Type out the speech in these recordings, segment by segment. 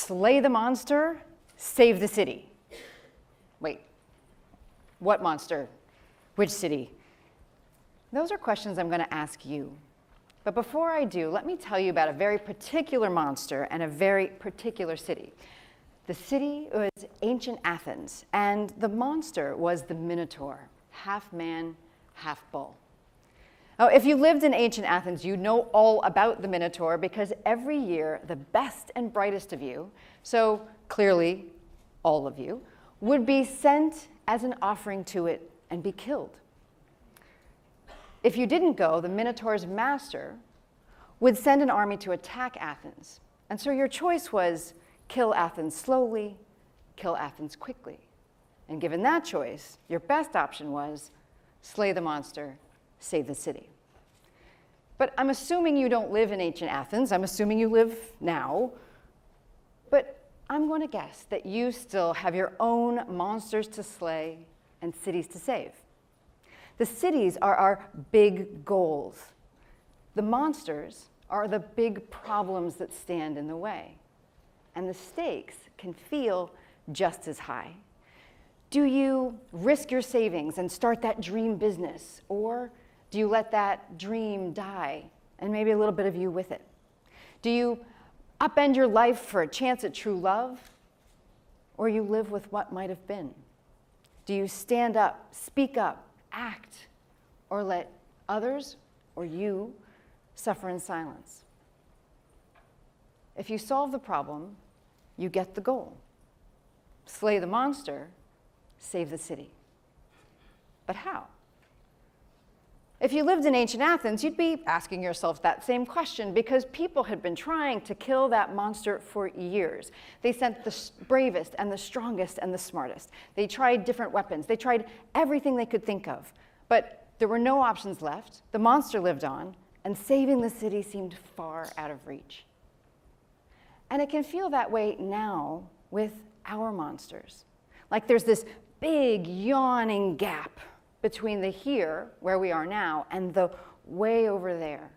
slay the monster, save the city. Wait, what monster? Which city? Those are questions I'm going to ask you. But before I do, let me tell you about a very particular monster and a very particular city. The city was ancient Athens, and the monster was the Minotaur, half man, half bull. Oh, if you lived in ancient Athens, you know all about the Minotaur because every year the best and brightest of you, so clearly all of you, would be sent as an offering to it and be killed. If you didn't go, the Minotaur's master would send an army to attack Athens. And so your choice was kill Athens slowly, kill Athens quickly. And given that choice, your best option was slay the monster, save the city. But I'm assuming you don't live in ancient Athens. I'm assuming you live now. But I'm going to guess that you still have your own monsters to slay and cities to save. The cities are our big goals. The monsters are the big problems that stand in the way. And the stakes can feel just as high. Do you risk your savings and start that dream business? Or do you let that dream die and maybe a little bit of you with it? Do you upend your life for a chance at true love? Or you live with what might have been? Do you stand up, speak up, act, or let others or you suffer in silence? If you solve the problem, you get the goal. Slay the monster, save the city. But how? If you lived in ancient Athens, you'd be asking yourself that same question because people had been trying to kill that monster for years. They sent the bravest and the strongest and the smartest. They tried different weapons. They tried everything they could think of. But there were no options left. The monster lived on, and saving the city seemed far out of reach. And it can feel that way now with our monsters. Like there's this big yawning gap between the here, where we are now, and the way over there,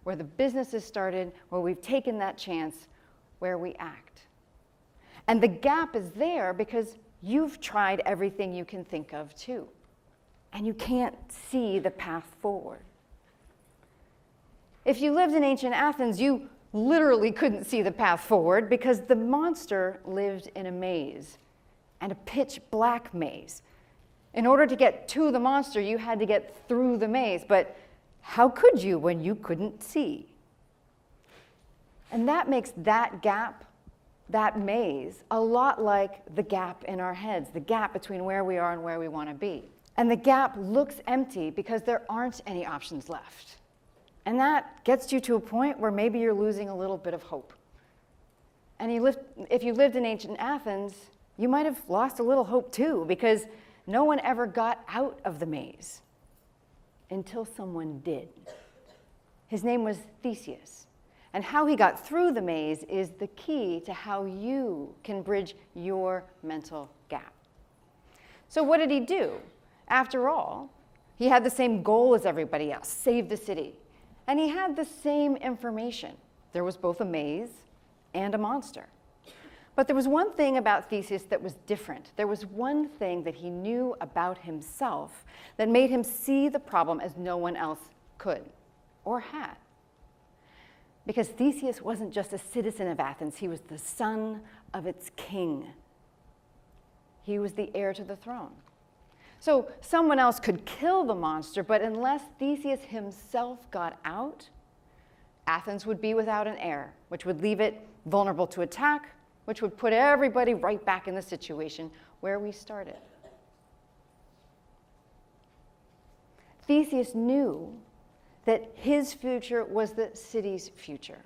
where the business has started, where we've taken that chance, where we act. And the gap is there because you've tried everything you can think of too, and you can't see the path forward. If you lived in ancient Athens, you literally couldn't see the path forward because the monster lived in a maze, and a pitch black maze. In order to get to the monster, you had to get through the maze, but how could you when you couldn't see? And that makes that gap, that maze, a lot like the gap in our heads, the gap between where we are and where we want to be. And the gap looks empty because there aren't any options left. And that gets you to a point where maybe you're losing a little bit of hope. And if you lived in ancient Athens, you might have lost a little hope too, because no one ever got out of the maze until someone did. His name was Theseus. And how he got through the maze is the key to how you can bridge your mental gap. So what did he do? After all, he had the same goal as everybody else, save the city. And he had the same information. There was both a maze and a monster. But there was one thing about Theseus that was different. There was one thing that he knew about himself that made him see the problem as no one else could or had. Because Theseus wasn't just a citizen of Athens, he was the son of its king. He was the heir to the throne. So someone else could kill the monster, but unless Theseus himself got out, Athens would be without an heir, which would leave it vulnerable to attack, which would put everybody right back in the situation where we started. Theseus knew that his future was the city's future,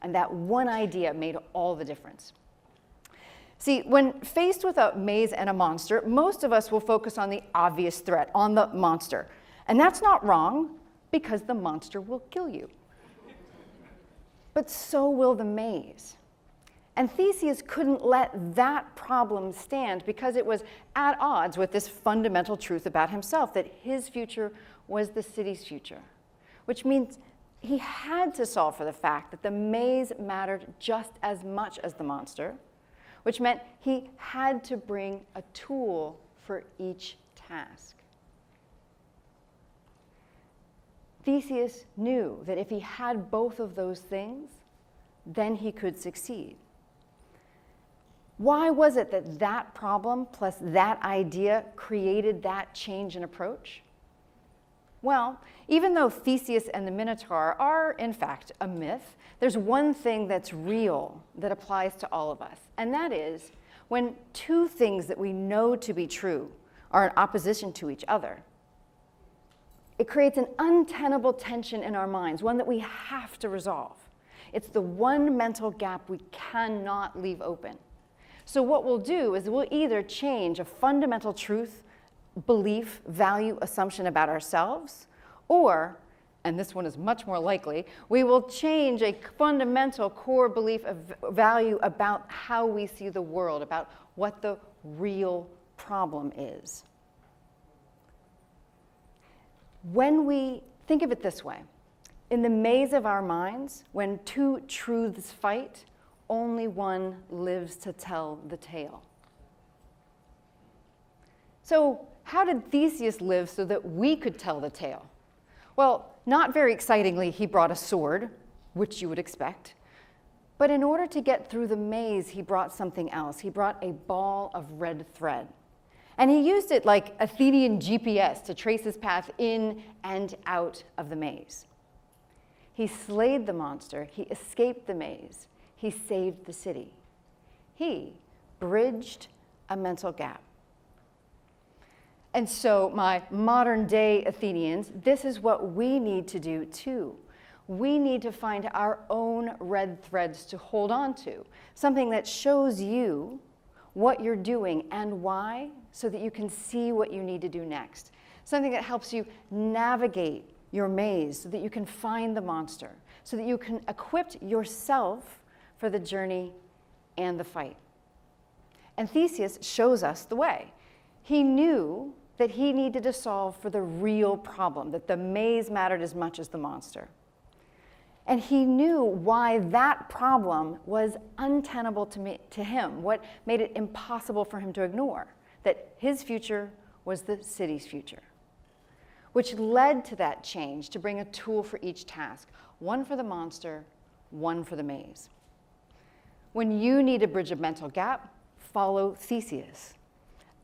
and that one idea made all the difference. See, when faced with a maze and a monster, most of us will focus on the obvious threat, on the monster. And that's not wrong, because the monster will kill you. But so will the maze. And Theseus couldn't let that problem stand because it was at odds with this fundamental truth about himself, that his future was the city's future, which means he had to solve for the fact that the maze mattered just as much as the monster, which meant he had to bring a tool for each task. Theseus knew that if he had both of those things, then he could succeed. Why was it that that problem plus that idea created that change in approach? Well, even though Theseus and the Minotaur are, in fact, a myth, there's one thing that's real that applies to all of us, and that is when two things that we know to be true are in opposition to each other, it creates an untenable tension in our minds, one that we have to resolve. It's the one mental gap we cannot leave open. So what we'll do is we'll either change a fundamental truth, belief, value, assumption about ourselves, or, and this one is much more likely, we will change a fundamental core belief of value about how we see the world, about what the real problem is. When we think of it this way, in the maze of our minds, when two truths fight, only one lives to tell the tale. So how did Theseus live so that we could tell the tale? Well, not very excitingly, he brought a sword, which you would expect. But in order to get through the maze, he brought something else. He brought a ball of red thread. And he used it like Athenian GPS to trace his path in and out of the maze. He slayed the monster, he escaped the maze, he saved the city. He bridged a mental gap. And so, my modern day Athenians, this is what we need to do too. We need to find our own red threads to hold on to, something that shows you what you're doing and why, so that you can see what you need to do next. Something that helps you navigate your maze so that you can find the monster, so that you can equip yourself for the journey and the fight. And Theseus shows us the way. He knew that he needed to solve for the real problem, that the maze mattered as much as the monster. And he knew why that problem was untenable to him, what made it impossible for him to ignore, that his future was the city's future, which led to that change to bring a tool for each task, one for the monster, one for the maze. When you need to bridge a mental gap, follow Theseus.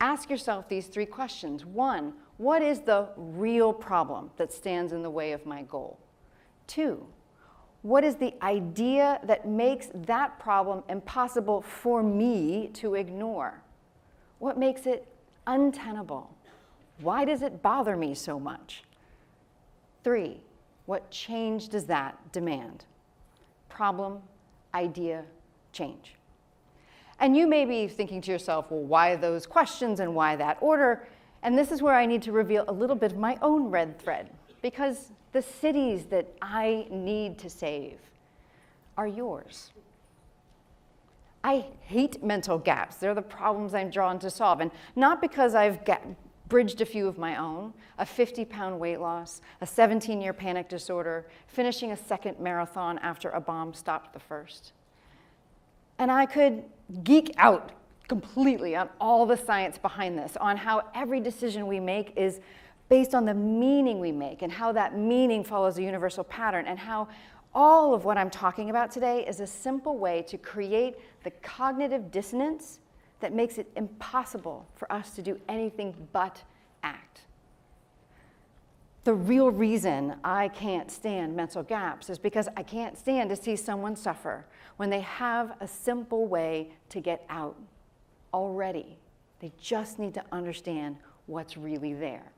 Ask yourself these three questions. 1, what is the real problem that stands in the way of my goal? 2, what is the idea that makes that problem impossible for me to ignore? What makes it untenable? Why does it bother me so much? 3, what change does that demand? Problem, idea, change. And you may be thinking to yourself, well, why those questions and why that order? And this is where I need to reveal a little bit of my own red thread, because the cities that I need to save are yours. I hate mental gaps. They're the problems I'm drawn to solve. And not because I've bridged a few of my own, a 50-pound weight loss, a 17-year panic disorder, finishing a second marathon after a bomb stopped the first. And I could geek out completely on all the science behind this, on how every decision we make is based on the meaning we make and how that meaning follows a universal pattern, and how all of what I'm talking about today is a simple way to create the cognitive dissonance that makes it impossible for us to do anything but act. The real reason I can't stand mental gaps is because I can't stand to see someone suffer when they have a simple way to get out already. They just need to understand what's really there.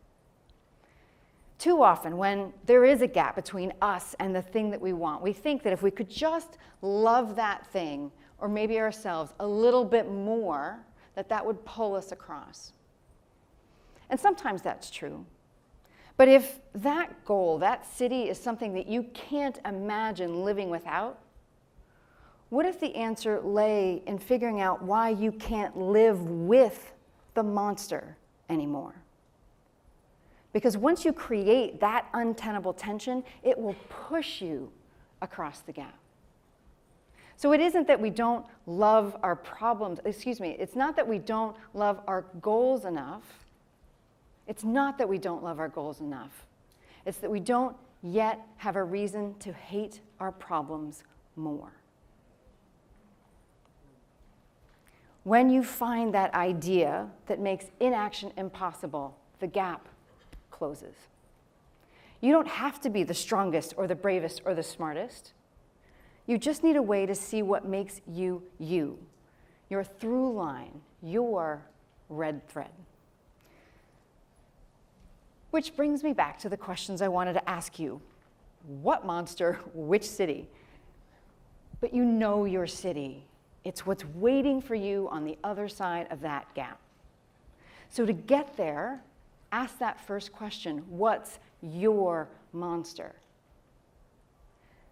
Too often, when there is a gap between us and the thing that we want, we think that if we could just love that thing, or maybe ourselves, a little bit more, that would pull us across. And sometimes that's true. But if that goal, that city, is something that you can't imagine living without, what if the answer lay in figuring out why you can't live with the monster anymore? Because once you create that untenable tension, it will push you across the gap. So it isn't that we don't love our problems, it's not that we don't love our goals enough. It's not that we don't love our goals enough. It's that we don't yet have a reason to hate our problems more. When you find that idea that makes inaction impossible, the gap closes. You don't have to be the strongest or the bravest or the smartest. You just need a way to see what makes you you, your through line, your red thread. Which brings me back to the questions I wanted to ask you. What monster, which city? But you know your city. It's what's waiting for you on the other side of that gap. So to get there, ask that first question, what's your monster?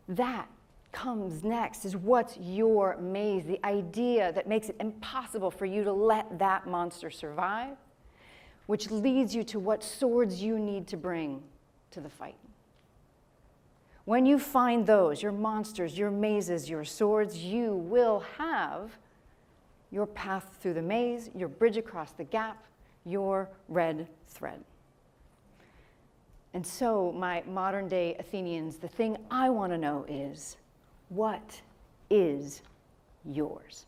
That comes next is what's your maze, the idea that makes it impossible for you to let that monster survive, which leads you to what swords you need to bring to the fight. When you find those, your monsters, your mazes, your swords, you will have your path through the maze, your bridge across the gap, your red thread. And so, my modern day Athenians, the thing I want to know is, what is yours?